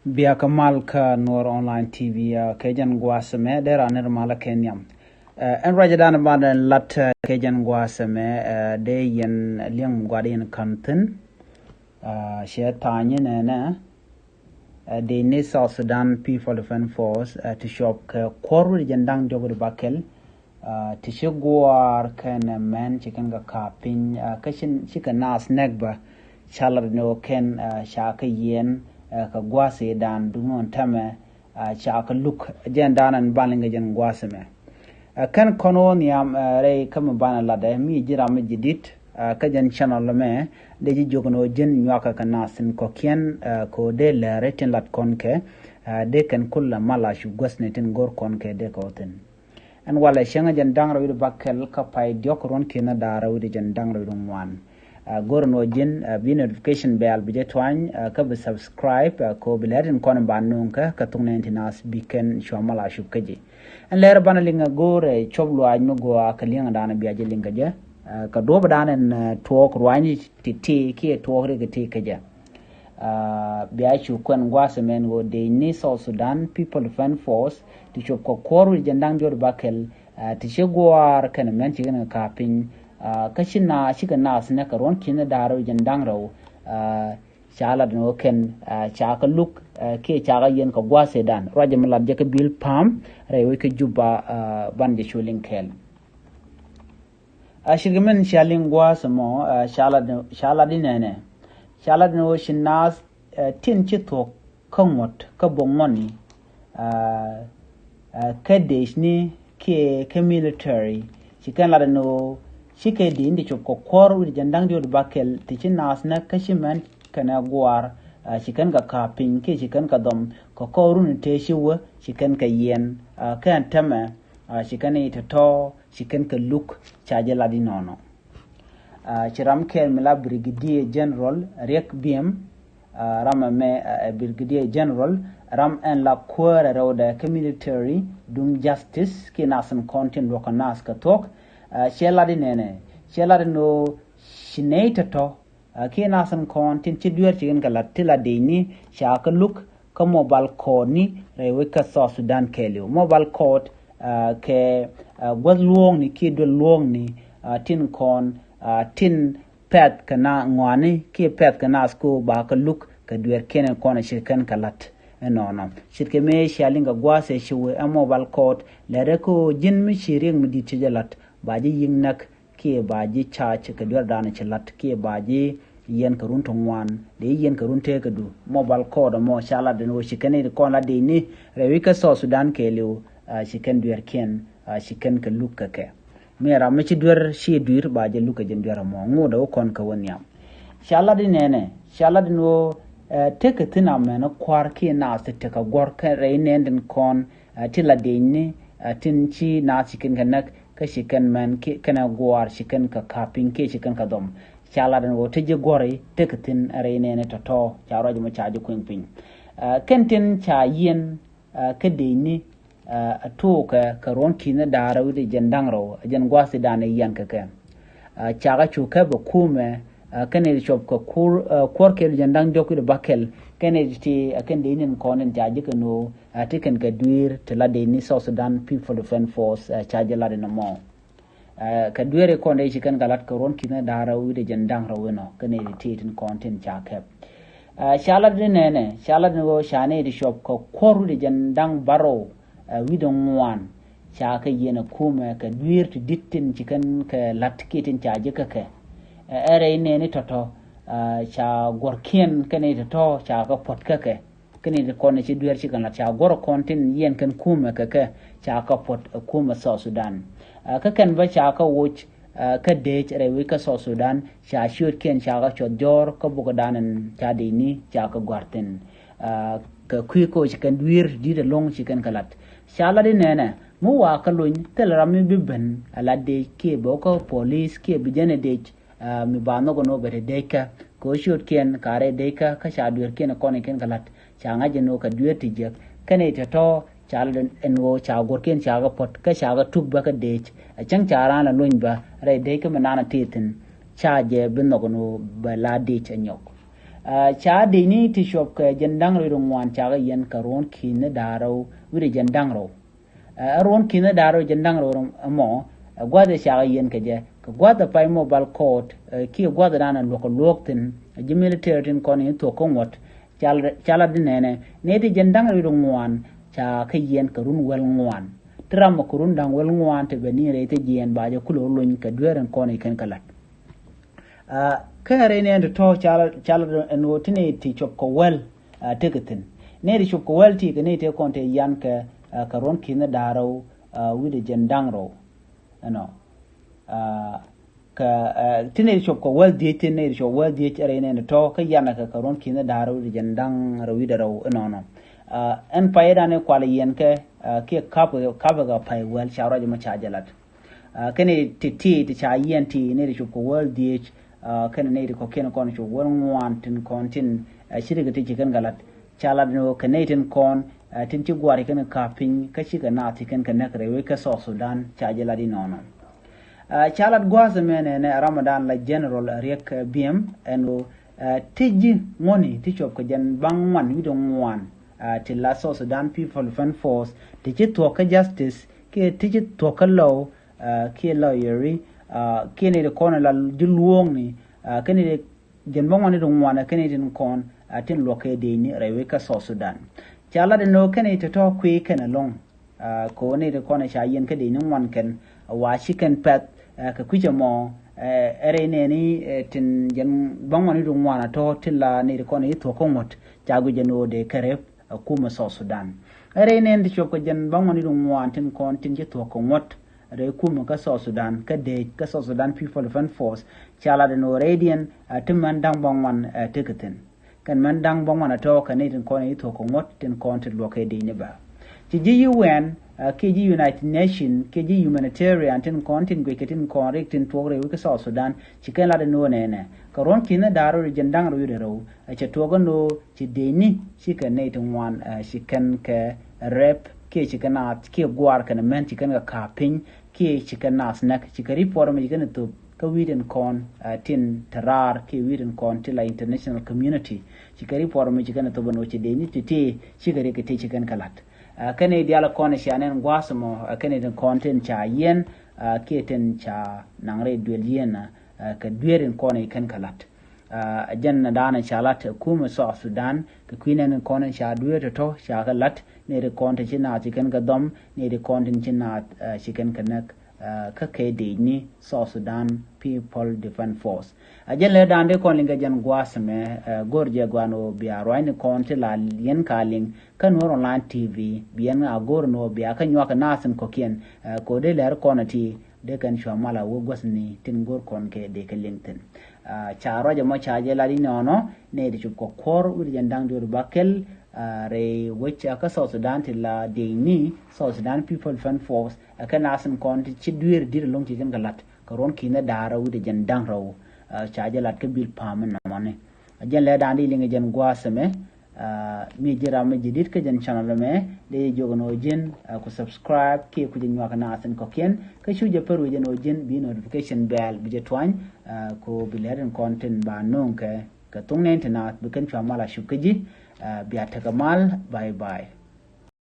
Bia kamal ka Nuer online TV kejan guasame dera nirmala kenyam. En rajadan badan lat kejan guasame de yen liang guadin kantin. She tanya nene de ne South Sudan People Defense Force to shop ka korul jandang jogur bakel to she guar ken men chicken ga kapin kashin chicken nas negba chalar no ken shaka yen ka gwase dan dumon tame chaka look jen danan balinga jen gwase me kan kono niam re kam bana lade mi jira mi jidit ka jen channel me de ji jogno jen nyaka kana sin ko ken ko de la retin lat konke de kan kulla mala shu gwasne tin gor konke de ko tin an wala shenga jen dangra wi bakkel ka pay diok ron kina dara wi jen dangra wi wan gorno jin bi notification bell bi jetwan ka bi subscribe ko bi lerin kon banun ka tungna nas bi ken shomala shu kaji an leer bana linga gore choblu ay no go ka linga dana bi aje linga je ka do badanen talk rwani titi ki talk re ti kaja bi ay shu kon gwase men go de ni South Sudan People Defense Force ti chop ko koru jandang jor bakel ti shegwar kan men ti gana kapin kashina shiga nas na karon kina daro jandang raw chala no ken chaka look ke chaga yen ko gwase dan raja malad je ka bilpam rewe ke juba banje shuling kel ashirgamen shaling gwase mo shala dinene shala no shinas tin chito kamot ka bongoni ka deshni ke military chikan la no shike di indi chop ko koru di jandang di bakel tichin nas na kashimen kana guar shikan ka kapin ke shikan ka dom ko koru ni te shiwa shikan ka yen kan tama shikan ita to shikan ka look chaje la di nono chiram kel mila brigadier general rek biem rama me brigadier general ram en la kwara rawda military dung justice ke nasan content lokanas ka tok sheladi nene sheladi no shineta to ke nasan content ci duer ci nga latila de ni shaka look ka mobile code ni rewe ka South Sudan kelio mobile code ke gwad luong ni ki do luong ni tin kon tin pet kana ngwani ki pet kana sko ba ka look ka duer kenen kona shirkan kalat no shirke me shalinga gwase shiwe a mobile code lere ko jin mi shiring mi di tijalat baji yingnak ke baji charge ka duer dana chilat ke baji yen ka runto ngwan de yen ka runte ka du mobile code mo shala de no shikane ko la de ni rewi ka South Sudan ke lew shikan duer ken shikan ka lukka ke mera me ci duer shi duer baji lukka jen duer mo ngoda kon ka wonyam shala de nene shala de no teke tina mena kwar ke na se teka gor ka reinen den kon tila de ni tin chi na shikan kanak ka shikan man ke kana guar shikan ka kapin ke shikan ka dom chala den go teje gore teketin reine ne to charo juma chaji kuin pin kentin cha yen ka de ni to ka ron kina dara wi jandang ro jan gwasi dane yan ka kan chaga chuka ba kume kane shop ka kor ke jandang joku de bakel kane ti akan de nin konen jaji ka no atiken ka duir tela de ni South Sudan People Defense Force chaji la de no mo ka duere konde chikan galat ka ron kina dara wi de jandang ro no kane ti tin content cha kep shala de nene shala no shane de shop ka kor de jandang baro wi do ngwan cha ka yena kuma ka duir ti dittin chikan ka latkitin chaji ka ke ere ne toto cha gorkien kane to cha ka pot ka ke kane de konne ci duer ci kan la cha gor kontin yen kan kuma ka ke cha ka pot kuma South Sudan ka kan ba cha ka wuch ka de ere wi ka South Sudan cha shoot ken cha ka chodor ka bu danan cha de ni cha ka gwarten ka kui ko ci kan duer di de long ci kan kalat cha la de nene mu wa ka luñ tel rami bi ben ala de ke bo ko police ke bi jene de mi bano go no bere deka ko shoot ken kare deka ka sha duer ken ko ne ken galat cha nga jeno ka duer ti je kane to chal den enwo cha gor ken cha ga pot ka cha ga tuk ba ka de chang cha ran la luñ ba re deka manana titin cha je bin no go no ba la de cha nyok cha de ni ti shop ka jandang ro ngwan cha ga yen ka ron kin daro wi jandang ro ron kin daro jandang ro mo gwada cha ga yen ka je ka gwada pai mobile code ki gwada dana loktin military tin kon ni to kon wat chala dinene ne ti jandang ro ngwan cha ka yen ka run wel ngwan tram ko run dang wel ngwan te beni re te jen ba je kulo lun ka dweren kon ni kan kalat kare ne to chala no tine ti chop ko wel tegatin ne ri chop ko wel ti ne te kon te yan ka karon kin daro wi de jandang ro no ka tine chop ko wel di tine ri chop wel di are ne to ka yan ka karon kin daro wi de jandang ro wi de ro no en payda ne kwala yen ke kap ga pay wel shawra ma chajalat kene ti cha yen ti ne ri chop ko wel di kana ne ko ken kon cho won wantin kontin shiriga ti kan galat chala no kanatin kon tin ci gwari kan kapin ka shiga na ti kan nakre we ka so Sudan chajala di nono chala gwaza mene ne Ramadan la general rek biem eno tiji moni ti chop ko jan bang wan wi don wan ti la so Sudan people fan force ti ci to ka justice ke ti ci to ka law ke lawyery kene de kon la dulwong ni kene de jen bon woni dum wana kene din kon tin loke de ni rewe ka so Sudan chala de no kene to kwe kene long ko ne de kon sha yen ka de ni wan ken wa chicken pet ka kuje mo ere ne ni tin jen bon woni dum wana to tilla ne de kon to kon mot jagu jeno de kare kuma so Sudan ere ne de ko jen bon woni dum wan tin kon tin je to kon mot re kuma ka so Sudan ka de ka so Sudan people fan force chala de no radian tim man dang bong wan tikatin kan man dang bong wan to ka ne tin ko ne to ko ngot tin ko tin lo ke de ne ba ti ji UN ke ji United Nation ke ji humanitarian tin ko tin gwe ke tin ko re tin to re ka so Sudan ci kan la de no ne ne ka ron kin daro re jandang ro yure ro ce to go no ci de ni ci kan ne tin wan ci kan ka rep ke ci kana ke guar kan men ci kan ka kapin ke chicken nas nak chikari por me gana to ka widen kon tin tarar ke widen kon til la international community chikari por me gana to bano che deni titi chikari ke te chicken kalat kane diala kon shanen gwasmo kane den content cha yen ke ten cha nangre duel yen ka duerin kon e kan kalat janna dana chalat kuma so Sudan ka kwinen kon cha duer to cha kalat ne de konten china chicken ga dom ne de konten china chicken kanak ka ke de ni so Sudan people defense force ajen le dande kon linga jan gwasme gorje gwano bia roine konte la yen kaling kan wor online tv bien a gorno bia kan nyoka nasen kokien ko de ler konati de kan shwamala wo gosni tin gor kon ke de ke linkten charo je mo chaje la di nono ne de ko kor wi jandang do bakel re which aka so Sudan til la de ni so Sudan people fan force aka nasen kon ti duer dir long ti kan galat karon kina dara wi de jandang raw chaje lat ke bilpam na mane ajen le dandi linga jen gwasme mi jira me jidit ke jen channel me de jogono jen ko subscribe ke ku jen waka nasen ko ken ka shuje peru jen o jen bi notification bell bi je twan ko bileren content ba non ke ka tungnen tana bi kan chwa mala shukaji biya tagamal bye bye